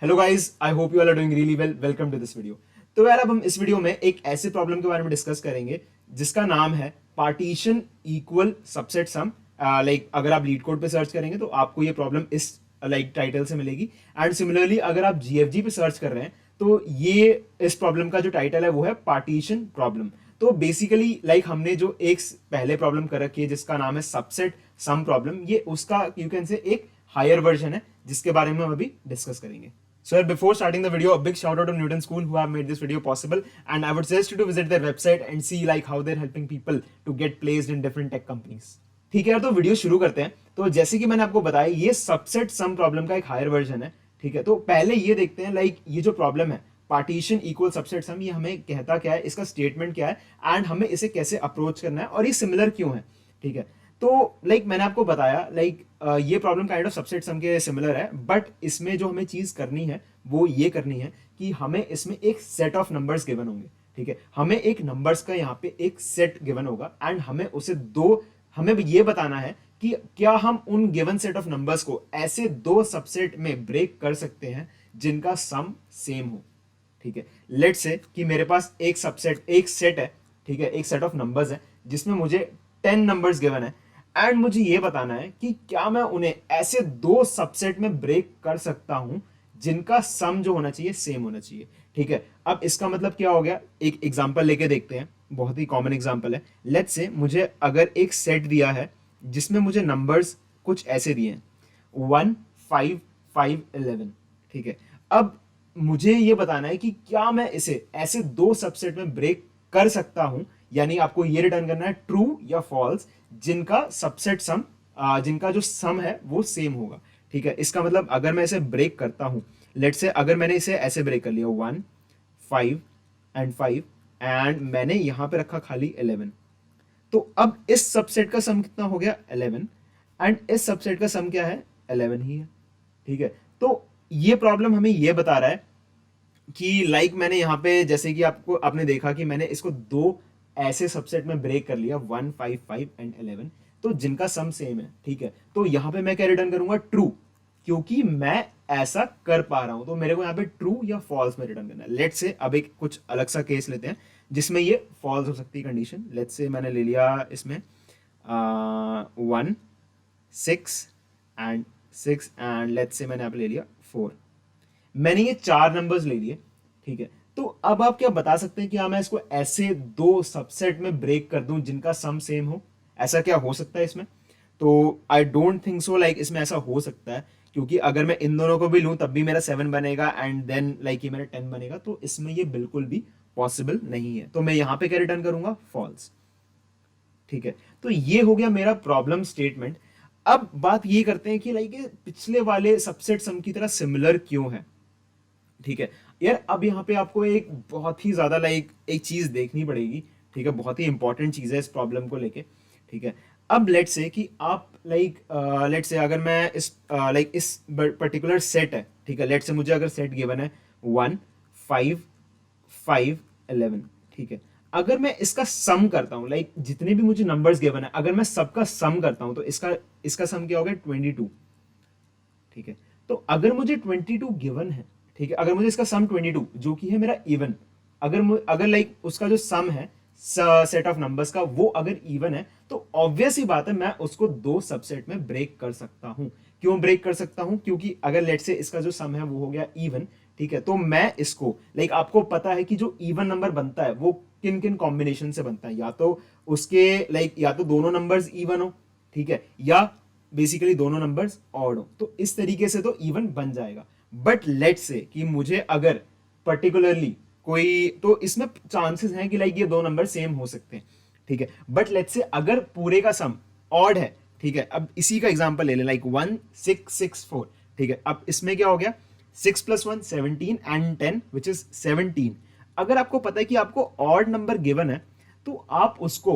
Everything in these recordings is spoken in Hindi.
Hello guys, I hope you all are doing really well. Welcome to this video. तो यार अब हम इस वीडियो में एक ऐसे प्रॉब्लम के बारे में डिस्कस करेंगे जिसका नाम है पार्टीशन इक्वल सबसेट सम। लाइक अगर आप लीड कोड पे सर्च करेंगे तो आपको ये प्रॉब्लम इस टाइटल से मिलेगी। एंड सिमिलरली अगर आप जीएफजी पे सर्च कर रहे हैं तो ये इस प्रॉब्लम का जो टाइटल है वो है पार्टीशन प्रॉब्लम। तो बेसिकली हमने जो एक पहले प्रॉब्लम कर रखी है जिसका नाम है सबसेट सम प्रॉब्लम, ये उसका यू कैन से एक हायर वर्जन है जिसके बारे में हम अभी डिस्कस करेंगे। So before starting the video, a big shout out to Newton School who have made this video possible, and I would suggest you to visit their website and see how they're helping people to get placed in different tech companies. ठीक है यार, तो वीडियो शुरू करते हैं। तो जैसे कि मैंने आपको बताया ये सबसेट सम प्रॉब्लम का एक हायर वर्जन है। ठीक है, तो पहले ये देखते हैं ये जो प्रॉब्लम है पार्टीशन इक्वल सबसेट सम, ये हमें कहता क्या है, इसका स्टेटमेंट क्या है एंड हमें इसे कैसे अप्रोच करना है और ये सिमिलर क्यों है। ठीक है, तो मैंने आपको बताया ये प्रॉब्लम काइंड ऑफ सबसेट सम के सिमिलर है, बट इसमें जो हमें चीज करनी है वो ये करनी है कि हमें इसमें एक सेट ऑफ नंबर्स गिवन होंगे। ठीक है, हमें एक नंबर्स का यहाँ पे एक सेट गिवन होगा एंड हमें ये बताना है कि क्या हम उन गिवन सेट ऑफ नंबर्स को ऐसे दो सबसेट में ब्रेक कर सकते हैं जिनका सम सेम हो। ठीक है, लेट्स से कि मेरे पास एक सेट है। ठीक है, एक सेट ऑफ नंबर्स है जिसमें मुझे 10 नंबर्स गिवन है एंड मुझे ये बताना है कि क्या मैं उन्हें ऐसे दो सबसेट में ब्रेक कर सकता हूं जिनका सम जो होना चाहिए सेम होना चाहिए। ठीक है, अब इसका मतलब क्या हो गया, एक एग्जांपल लेके देखते हैं। बहुत ही कॉमन एग्जांपल है। लेट्स से मुझे अगर एक सेट दिया है जिसमें मुझे नंबर्स कुछ ऐसे दिए हैं 1 5 5 11। ठीक है, अब मुझे ये बताना है कि क्या मैं इसे ऐसे दो सबसेट में ब्रेक कर सकता हूं, यानी आपको ये रिटर्न करना है ट्रू या फॉल्स जिनका सबसेट सम जिनका जो सम है वो सेम होगा। ठीक है, इसका मतलब अगर मैं इसे ब्रेक करता हूं, लेट्स से अगर मैंने इसे ऐसे ब्रेक कर लिया 1 5 एंड 5 एंड मैंने यहां पे रखा खाली 11, तो अब इस सबसेट का सम कितना हो गया 11 एंड इस सबसेट का सम क्या है 11 ही है। ठीक है, तो ये प्रॉब्लम हमें ये बता रहा है कि मैंने यहाँ पे जैसे कि आपने देखा कि मैंने इसको दो ऐसे सबसेट में ब्रेक कर लिया 1 5 5 एंड 11, तो जिनका सम सेम है। ठीक है, तो यहाँ पे मैं क्या रिटर्न करूंगा ट्रू, क्योंकि मैं ऐसा कर पा रहा हूं। तो मेरे को यहाँ पे ट्रू या फॉल्स में रिटर्न करना है। लेट्स से अब एक कुछ अलग सा केस लेते हैं जिसमें ये फॉल्स हो सकती है कंडीशन। लेट्स से मैंने ले लिया इसमें 1 6 एंड 6 एंड लेट्स से मैंने यहाँ पे ले लिया 4। मैंने ये चार नंबर्स ले लिए। ठीक है, तो अब आप क्या बता सकते हैं कि मैं इसको ऐसे दो सबसेट में ब्रेक कर दूं जिनका सम सेम हो, ऐसा क्या हो सकता है इसमें? तो आई डोंट थिंक सो इसमें ऐसा हो सकता है, क्योंकि अगर मैं इन दोनों को भी लूं तब भी मेरा 7 बनेगा एंड देन ये मेरा 10 बनेगा, तो इसमें ये बिल्कुल भी पॉसिबल नहीं है। तो मैं यहां पे क्या रिटर्न करूंगा फॉल्स। ठीक है, तो ये हो गया मेरा प्रॉब्लम स्टेटमेंट। अब बात ये करते हैं कि ये पिछले वाले सबसेट सम की तरह सिमिलर क्यों है। ठीक है यार, अब यहाँ पे आपको एक बहुत ही ज्यादा एक चीज देखनी पड़ेगी। ठीक है, बहुत ही इंपॉर्टेंट चीज है इस प्रॉब्लम को लेके। ठीक है, अब लेट्स से कि आप लेट्स से अगर मैं इस पर्टिकुलर सेट है। ठीक है, लेट्स से मुझे अगर सेट गिवन है 1 5 5 11। ठीक है, अगर मैं इसका सम करता हूं जितने भी मुझे नंबर्स गिवन है अगर मैं सबका सम करता हूं तो इसका इसका सम क्या हो गया 22। ठीक है, तो अगर मुझे 22 गिवन है, ठीक है, अगर मुझे इसका सम 22 जो कि है मेरा इवन, अगर उसका जो सम है सेट ऑफ नंबर्स का वो अगर इवन है, तो ऑब्वियस ही बात है मैं उसको दो सबसेट में ब्रेक कर सकता हूं। क्यों ब्रेक कर सकता हूं? क्योंकि अगर लेट से इसका जो सम है वो हो गया इवन। ठीक है, तो मैं इसको आपको पता है कि जो इवन नंबर बनता है वो किन किन कॉम्बिनेशन से बनता है, या तो उसके या तो दोनों नंबर्स इवन हो, ठीक है, या बेसिकली दोनों नंबर्स ऑड हो, तो इस तरीके से तो इवन बन जाएगा। बट लेट्स से कि मुझे अगर पर्टिकुलरली कोई, तो इसमें चांसेस हैं कि ये दो नंबर सेम हो सकते हैं। ठीक है, बट लेट्स से अगर पूरे का सम ऑड है, ठीक है, अब इसी का एग्जांपल ले लें 1 6 6 4। ठीक है, अब इसमें क्या हो गया 6 + 1 17 एंड 10 विच इज 17। अगर आपको पता है कि आपको ऑड नंबर गिवन है तो आप उसको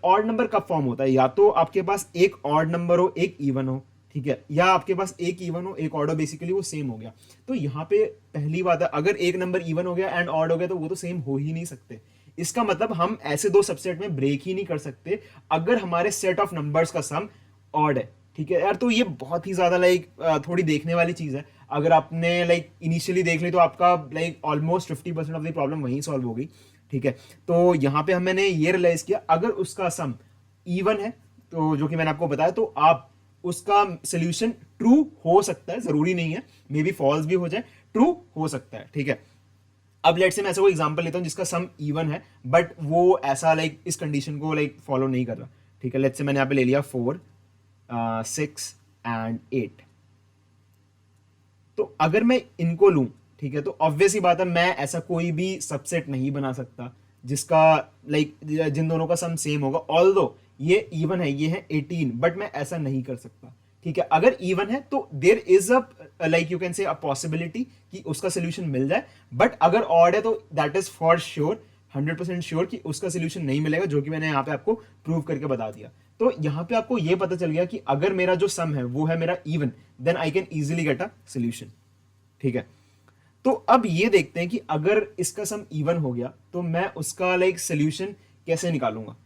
ऑड नंबर कब फॉर्म होता है, या तो आपके पास एक ऑड नंबर हो एक इवन हो, ठीक है, या आपके पास एक इवन हो एक ऑड हो, बेसिकली वो सेम हो गया। तो यहाँ पे पहली बात है, अगर एक नंबर इवन हो गया एंड ऑड हो गया तो वो तो सेम हो ही नहीं सकते। इसका मतलब हम ऐसे दो सबसेट में ब्रेक ही नहीं कर सकते अगर हमारे सेट ऑफ नंबर्स का सम ऑड है। ठीक है यार। तो ये बहुत ही ज्यादा लाइक थोड़ी देखने वाली चीज है। अगर आपने लाइक इनिशियली देख ली तो आपका like almost 50% of the problem वहीं सॉल्व हो गई। ठीक है, तो यहाँ पे मैंने ये रियलाइज किया, अगर उसका सम इवन है तो जो कि मैंने आपको बताया, तो आप उसका सोल्यूशन ट्रू हो सकता है, जरूरी नहीं है, मे बी फॉल्स भी हो जाए, ट्रू हो सकता है। ठीक है, अब लेट से मैं ऐसा कोई एग्जांपल लेता हूं जिसका सम इवन है बट वो ऐसा लाइक इस कंडीशन को लाइक फॉलो नहीं कर रहा। ठीक है, लेट से मैंने यहाँ पे ले लिया 4 6 एंड 8। तो अगर मैं इनको लूं, ठीक है, तो ऑब्वियस ही बात है मैं ऐसा कोई भी सबसेट नहीं बना सकता जिसका लाइक जिन दोनों का सम सेम होगा। ऑल्दो ये इवन है, ये है 18, बट मैं ऐसा नहीं कर सकता। ठीक है, अगर इवन है तो there is a like you can say a possibility कि उसका सोल्यूशन मिल जाए, बट अगर ऑड है तो that is for sure 100% sure कि उसका सोल्यूशन नहीं मिलेगा, जो कि मैंने यहाँ पे आपको प्रूव करके बता दिया। तो यहाँ पे आपको ये पता चल गया कि अगर मेरा जो सम है वो है मेरा even, then I can easily get a solution. ठीक है, तो अब ये देखते हैं कि अगर इसका सम इवन हो गया तो मैं उसका लाइक सोल्यूशन कैसे निकालूंगा।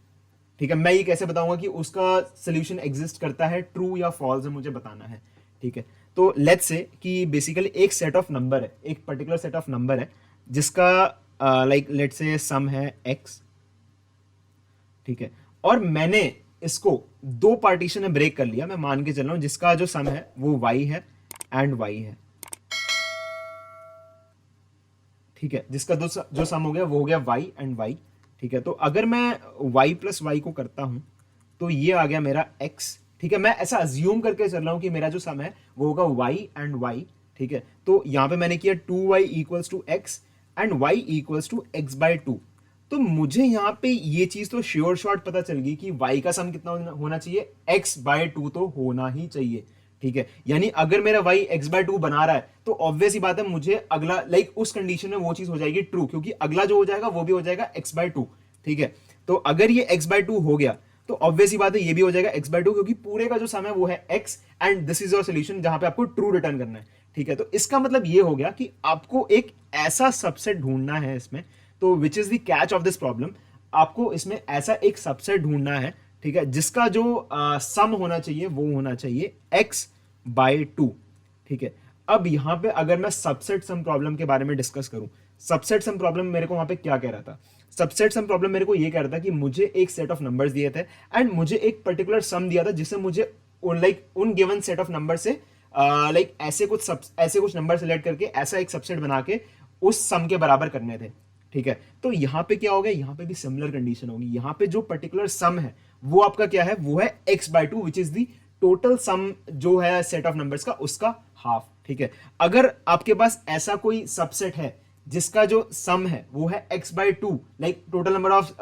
ठीक है, मैं ये कैसे बताऊंगा कि उसका सोल्यूशन एग्जिस्ट करता है, ट्रू या फॉल्स है, मुझे बताना है। ठीक है, तो लेट्स से कि बेसिकली एक सेट ऑफ नंबर है, एक पर्टिकुलर सेट ऑफ नंबर है जिसका लाइक लेट्स से सम है x। ठीक है, और मैंने इसको दो पार्टीशन में ब्रेक कर लिया, मैं मान के चल रहा हूं जिसका जो सम है वो y है एंड y है। ठीक है, जिसका जो सम हो गया वो हो गया y एंड y। ठीक है, तो अगर मैं y प्लस वाई को करता हूं तो ये आ गया मेरा x। ठीक है, मैं ऐसा अज्यूम करके चल रहा हूं कि मेरा जो सम है वो होगा y एंड y। ठीक है, तो यहां पे मैंने किया 2y equals to X and y equals to X by two. तो मुझे यहां पे ये चीज तो श्योर शॉर्ट पता चल गई कि y का सम कितना होना चाहिए, x बाय टू तो होना ही चाहिए। ठीक है, यानी अगर मेरा y x बाय टू बना रहा है तो ऑब्वियस ही बात है मुझे अगला लाइक उस कंडीशन में वो चीज हो जाएगी ट्रू, क्योंकि अगला जो हो जाएगा वो भी हो जाएगा x बाय टू। ठीक है, तो अगर ये x बाय टू हो गया तो ऑब्वियस ही बात है ये भी हो जाएगा x बाय टू, क्योंकि पूरे का जो सम है वो है x and this is your solution जहां पे आपको ट्रू रिटर्न करना है। ठीक है, तो इसका मतलब ये हो गया कि आपको एक ऐसा सबसेट ढूंढना है इसमें, तो which is the catch of this problem, आपको इसमें ऐसा एक सबसेट ढूंढना है, ठीक है, जिसका जो सम होना चाहिए वो होना चाहिए x बाय टू। ठीक है, अब यहां पे अगर मैं सबसेट सम प्रॉब्लम के बारे में डिस्कस करूं, सबसेट सम प्रॉब्लम मेरे को वहां पे क्या कह रहा था, सबसेट सम प्रॉब्लम मेरे को ये कह रहा था कि मुझे एक सेट ऑफ नंबर्स दिए थे एंड मुझे एक पर्टिकुलर सम दिया था जिससे मुझे लाइक उन गिवन सेट ऑफ नंबर से लाइक ऐसे कुछ नंबर सेलेक्ट करके ऐसा एक सबसेट बना के उस सम के बराबर करने थे। ठीक है, तो यहां पे क्या हो गया, यहां पे भी सिमिलर कंडीशन होगी। यहां पे जो पर्टिकुलर सम है वो आपका क्या है, वो है x by two which is the total sum जो है सेट ऑफ नंबर्स का उसका हाफ। ठीक है, अगर आपके पास ऐसा कोई सबसेट है जिसका जो सम है वो है x by two, like total number of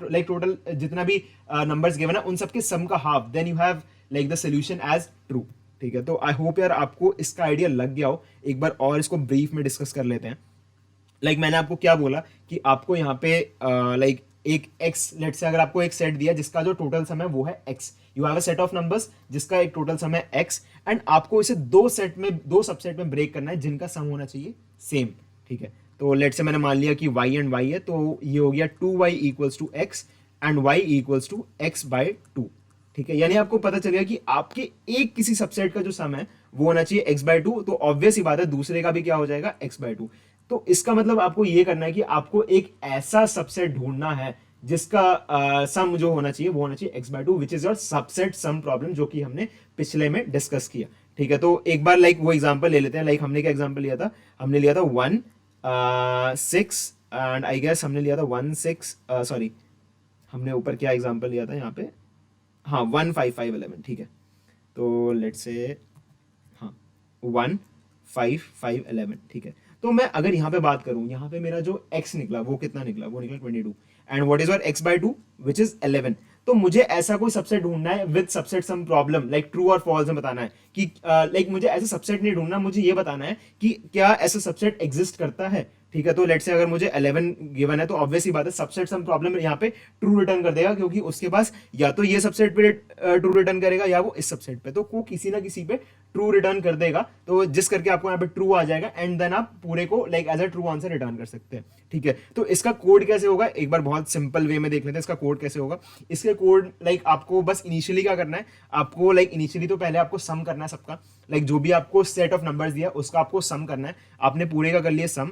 like total जितना भी नंबर्स गिवन है उन सबके सम का half, then you have like the solution as true. ठीक है, तो आई होप यार आपको इसका आइडिया लग गया हो। एक बार और इसको ब्रीफ में डिस्कस कर लेते हैं। लाइक मैंने आपको क्या बोला कि आपको यहाँ पे लाइक एक x, लेट से अगर आपको एक सेट दिया जिसका जो टोटल सम है वो है x, you have a set of numbers जिसका एक टोटल सम है x एंड आपको इसे दो सबसेट में ब्रेक करना है जिनका सम होना चाहिए सेम। ठीक है, तो लेट से मैंने मान लिया कि y एंड y है, तो ये हो गया 2y equals to X and y equals to X by two. ठीक है, यानी आपको पता चल गया कि आपके एक किसी सबसेट का जो सम है वो होना चाहिए x बाय टू, तो ऑब्वियस ही बात है दूसरे का भी क्या हो जाएगा x बाय टू। तो इसका मतलब आपको ये करना है कि आपको एक ऐसा सबसेट ढूंढना है जिसका सम जो होना चाहिए वो होना चाहिए x by two, which is your subset sum problem, जो कि हमने पिछले में डिस्कस किया। ठीक है, तो एक बार लाइक वो एग्जांपल ले लेते हैं। लाइक हमने क्या एग्जांपल लिया था, हमने लिया था 1 6 एंड आई गेस हमने लिया था 1 6 सॉरी हमने ऊपर क्या एग्जांपल लिया था यहाँ पे, हाँ 1 5 5 11। ठीक है, तो लेट्स से हाँ 1 5 5 11। ठीक है, तो मैं अगर यहाँ पे बात करूं, यहाँ पे मेरा जो x निकला वो कितना निकला, वो निकला 22 and what is your x by two which is 11। तो मुझे ऐसा कोई सबसेट ढूंढना है with subset sum problem, like true और फॉल्स में बताना है कि लाइक मुझे ऐसा सबसेट नहीं ढूंढना, मुझे ये बताना है कि क्या ऐसा सबसेट एग्जिस्ट करता है। ठीक है। तो लेट्स से अगर मुझे 11 गिवन है तो ऑब्वियस ही बात है सबसेट सम प्रॉब्लम यहाँ पे ट्रू रिटर्न कर देगा, क्योंकि उसके पास या तो ये सबसेट पे ट्रू रिटर्न करेगा या वो इस सबसेट पे, तो वो किसी ना किसी पे ट्रू रिटर्न कर देगा, तो जिस करके आपको यहाँ पे ट्रू आ जाएगा एंड देन आप पूरे को like as a true answer return कर सकते हैं। ठीक है, तो इसका कोड कैसे होगा एक बार बहुत सिंपल वे में देख लेते हैं इसका कोड कैसे होगा। इसके कोड लाइक आपको बस इनिशियली क्या करना है, आपको लाइक इनिशियली तो पहले आपको सम करना है सबका, लाइक जो भी आपको सेट ऑफ नंबर्स दिया उसका आपको सम करना है। आपने पूरे का कर लिया सम,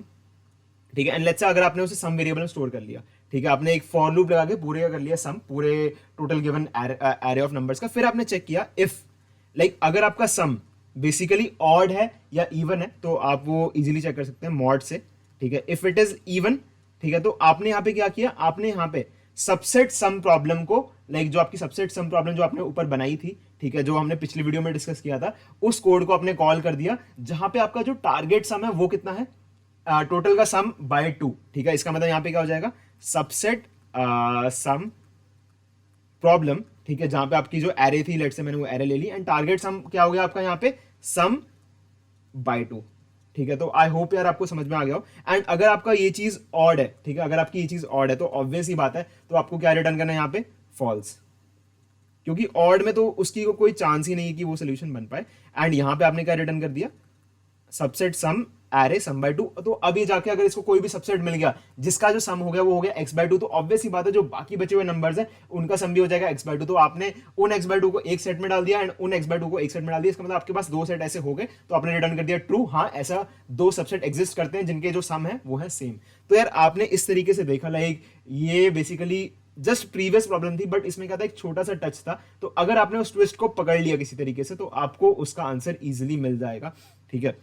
ठीक है, एंड लेट्स से अगर आपने उसे सम वेरिएबल में स्टोर कर लिया, ठीक है, आपने एक फॉर लूप लगा के पूरे का कर लिया सम, पूरे total given array of numbers का, फिर आपने चेक किया इफ लाइक अगर आपका सम बेसिकली ऑड है या इवन है, तो आप वो इजीली चेक कर सकते हैं मॉड से। ठीक है, इफ इट इज इवन, ठीक है, तो आपने यहाँ पे क्या किया, आपने यहाँ पे सबसेट सम प्रॉब्लम को लाइक जो आपकी सबसेट सम प्रॉब्लम जो आपने ऊपर बनाई थी, ठीक है, जो हमने पिछली वीडियो में डिस्कस किया था, उस कोड को आपने कॉल कर दिया, जहां पे आपका जो टारगेट सम है वो कितना है, टोटल का सम बाय 2। ठीक है, इसका मतलब यहां पे क्या हो जाएगा, सबसेट सम प्रॉब्लम, ठीक है, जहां पे आपकी जो एरे थी, लेट से मैंने वो एरे ले ली, एंड टारगेट सम क्या हो गया आपका यहाँ पे सम बाय 2। ठीक है, तो आई होप यार आपको समझ में आ गया हो। एंड अगर आपका ये चीज ऑड है, ठीक है, अगर आपकी ये चीज ऑड है तो ऑब्वियस ही बात है, तो आपको क्या रिटर्न करना है यहाँ पे, फॉल्स, क्योंकि ऑड में तो उसकी कोई चांस ही नहीं है कि वो सोल्यूशन बन पाए। एंड यहां पे आपने क्या रिटर्न कर दिया, सबसेट सम एरे सम बाय 2। तो अब ये जाके अगर इसको कोई भी सबसेट मिल गया जिसका जो सम हो गया वो हो गया x बाय 2, तो ऑब्वियस ही बात है जो बाकी बचे हुए नंबर्स हैं उनका सम भी हो जाएगा x बाय 2। तो आपने उन x बाय 2 को एक सेट में डाल दिया एंड उन x बाय 2 को एक सेट में डाल दिया, इसका मतलब आपके पास दो सेट ऐसे हो गए, तो आपने रिटर्न कर दिया ट्रू। हाँ, ऐसा दो सबसेट एग्जिस्ट करते हैं जिनके जो सम है वो है सेम। तो यार आपने इस तरीके से देखा, लाइक ये बेसिकली जस्ट प्रीवियस प्रॉब्लम थी, बट इसमें क्या था, एक छोटा सा टच था, तो अगर आपने उस ट्विस्ट को पकड़ लिया किसी तरीके से तो आपको उसका आंसर इजीली मिल जाएगा। ठीक है,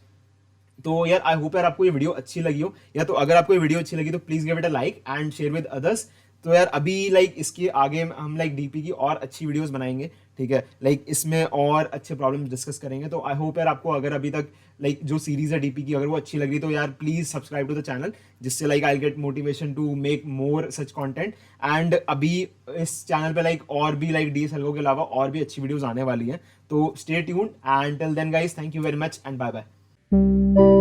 तो यार आई होप यार आपको ये वीडियो अच्छी लगी हो, या तो अगर आपको ये वीडियो अच्छी लगी तो please give it a like and share with others. तो यार अभी लाइक इसके आगे हम लाइक डीपी की और अच्छी वीडियोस बनाएंगे, ठीक है, लाइक इसमें और अच्छे प्रॉब्लम्स डिस्कस करेंगे। तो आई होप यार आपको अगर अभी तक लाइक जो सीरीज है डीपी की अगर वो अच्छी लग रही तो यार please subscribe to the channel, जिससे like I get motivation to make more such content. And अभी इस चैनल पे लाइक और भी लाइक डीएसएलओ के अलावा और भी अच्छी वीडियोस आने वाली हैं, तो stay tuned and till then guys, thank you very much and bye bye.